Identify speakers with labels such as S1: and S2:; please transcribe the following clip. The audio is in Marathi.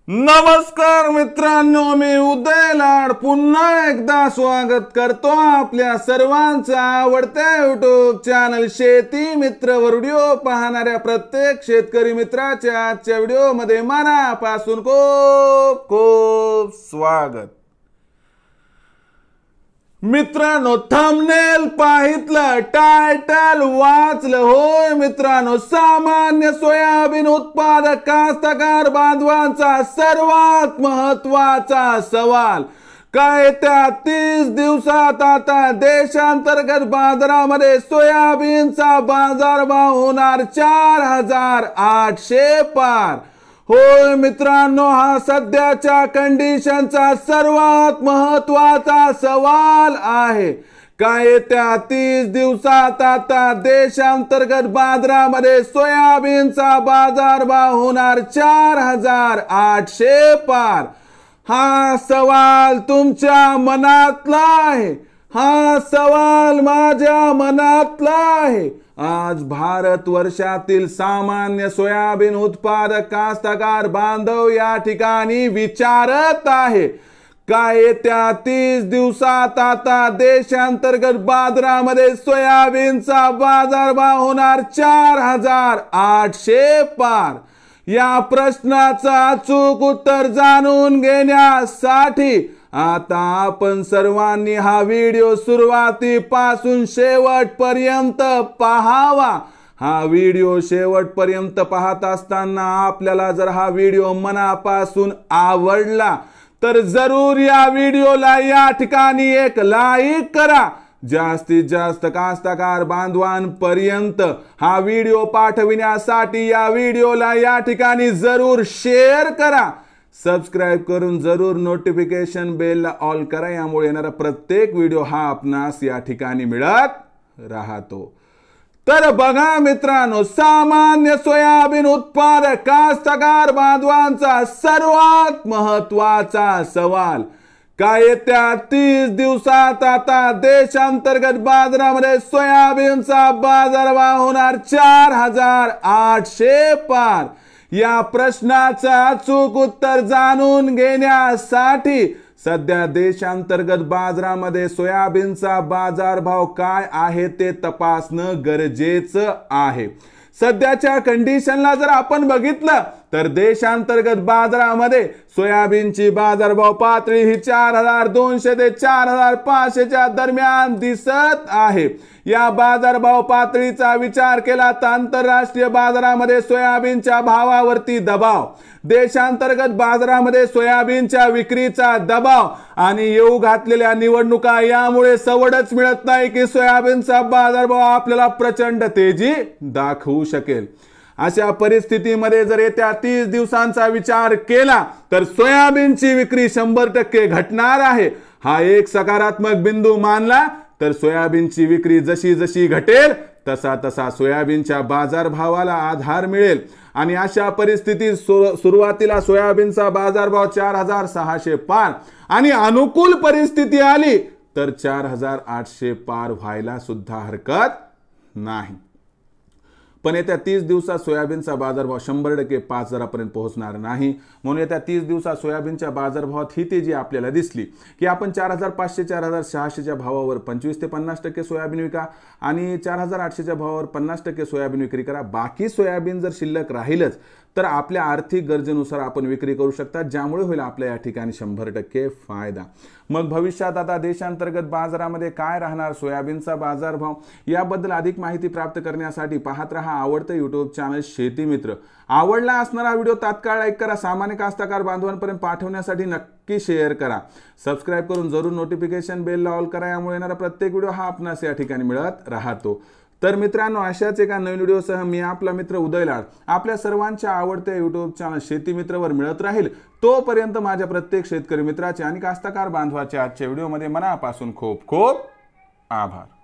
S1: नमस्कार मित्रांनो, मी उदय लाड पुन्हा एकदा स्वागत करतो आपल्या सर्वांचा आवडत्या YouTube चॅनल शेती मित्रवर व्हिडिओ पाहणाऱ्या प्रत्येक शेतकरी मित्राच्या आजच्या व्हिडिओमध्ये मनापासून खूप खूप स्वागत। मित्रांनो, थंबनेल पाहितलं, टायटल वाचलं, होय मित्रांनो, सामान्य सोयाबीन उत्पादक कास्तकार बांधवांचा सर्वात महत्त्वाचा सवाल काय, त्या 30 दिवसात आता देशांतर्गत बाजारामध्ये सोयाबीनचा बाजारभाव होणार 4800 पार। होय मित्रांनो, हा सध्याच्या कंडिशनचा सर्वात महत्त्वाचा सवाल आहे। काय त्या 30 दिवसात आता देशांतर्गत बाजारामध्ये सोयाबीनचा बाजारभाव होणार 4800 पार। हा सवाल तुमच्या मनातला आहे, हा सवाल माझ्या मनातला आहे। आज भारत वर्षातील सामान्य सोयाबीन उत्पादक कास्तकार बांधव या ठिकाणी विचारत आहे, काय त्या 30 दिवसात आता देशांतर्गत बाजारामध्ये सोयाबीनचा बाजारभाव होणार 4800 पार। या प्रश्नाचं अचूक उत्तर जाणून घेण्यासाठी आता आपण सर्वांनी हा व्हिडिओ सुरुवातीपासून शेवटपर्यंत पाहावा। हा व्हिडिओ शेवटपर्यंत पाहत असताना आपल्याला जर हा व्हिडिओ मनापासून आवडला तर जरूर या व्हिडिओला या ठिकाणी एक लाईक करा। जास्तीत जास्त कास्तकार बांधवांपर्यंत हा व्हिडिओ पाठविण्यासाठी या व्हिडिओला या ठिकाणी जरूर शेअर करा। सबस्क्राइब करून जरूर नोटिफिकेशन बेलला ऑल करा, यामुळे येणारा प्रत्येक व्हिडिओ हा आपणास या ठिकाणी मिळत राहतो। तर बघा मित्रांनो, सामान्य सोयाबीन उत्पादक कास्तकार बांधवांचा सर्वात महत्त्वाचा सवाल काय, त्या 30 दिवसात आता देशांतर्गत बाजारामध्ये सोयाबीनचा बाजारभाव होणार 4800 पार। या प्रश्नाचं अचूक उत्तर जाणून घेण्यासाठी सध्या देशांतर्गत बाजारामध्ये सोयाबीनचा बाजारभाव काय आहे ते तपासणं गरजेचं आहे। सध्याच्या कंडिशनला जर आपण बघितलं तर देशांतर्गत बाजारामध्ये सोयाबीनची बाजारभाव पातळी ही 4200 ते 4500 च्या दरम्यान दिसत आहे। या बाजारभाव पातळीचा विचार केला तर आंतरराष्ट्रीय बाजारामध्ये सोयाबीनच्या भावावरती दबाव, देशांतर्गत बाजारामध्ये सोयाबीनच्या विक्रीचा दबाव आणि येऊ घातलेल्या निवडणुका यामुळे सवडच मिळत नाही की सोयाबीनचा बाजारभाव आपल्याला प्रचंड तेजी दाखवू शकेल। अशा परिस्थितीमध्ये जर येत्या 30 दिवसांचा विचार केला तर सोयाबीनची विक्री 100% घटणार आहे। हा एक सकारात्मक बिंदू मानला तर सोयाबीनची विक्री जशी जशी घटेल तसा तसा सोयाबीनच्या बाजारभावाला आधार मिळेल आणि अशा परिस्थितीत सुरुवातीला सोयाबीनचा बाजारभाव 4600 पार आणि अनुकूल परिस्थिती आली तर 4800 पार व्हायला सुद्धा हरकत नाही। पण येत्या 30 दिवसात सोयाबीनचा बाजारभाव 100% 5000 पोहोचणार नाही। म्हणून येत्या 30 दिवसात सोयाबीनच्या बाजारभावात ही तेजी आपल्याला दिसली की आपण 4500 4600 च्या भावावर 25 ते 50% सोयाबीन विका आणि 4800 च्या भावावर 50% सोयाबीन विक्री करा। बाकी सोयाबीन जर शिल्लक राहिलच तर आपल्या आर्थिक गरजेनुसार आपण विक्री करू शकता, ज्यामुळे होईल आपल्या या ठिकाणी 100% फायदा। मग भविष्यात आता देशांतर्गत बाजारामध्ये काय राहणार सोयाबीनचा बाजारभाव याबद्दल अधिक माहिती प्राप्त करण्यासाठी पाहत रहा आवडतं YouTube चॅनल शेती मित्र। आवडला असणारा व्हिडिओ तात्काळ लाईक करा, सामान्य कास्तकार बांधवांपर्यंत पाठवण्यासाठी नक्की शेअर करा, सबस्क्राइब करून जरूर नोटिफिकेशन बेलला ऑल करा, यामुळे येणारा प्रत्येक व्हिडिओ हा आपणास या ठिकाणी मिळत राहतो। तर मित्रांनो, अशाच एका नवीन व्हिडिओसह मी आपला मित्र उदय लाड आपल्या सर्वांच्या आवडत्या YouTube चॅनल शेती मित्रवर मिळत राहील। तोपर्यंत माझ्या प्रत्येक शेतकरी मित्राचे आणि कास्तकार बांधवाच्या आजच्या व्हिडिओमध्ये मनापासून खूप खूप आभार।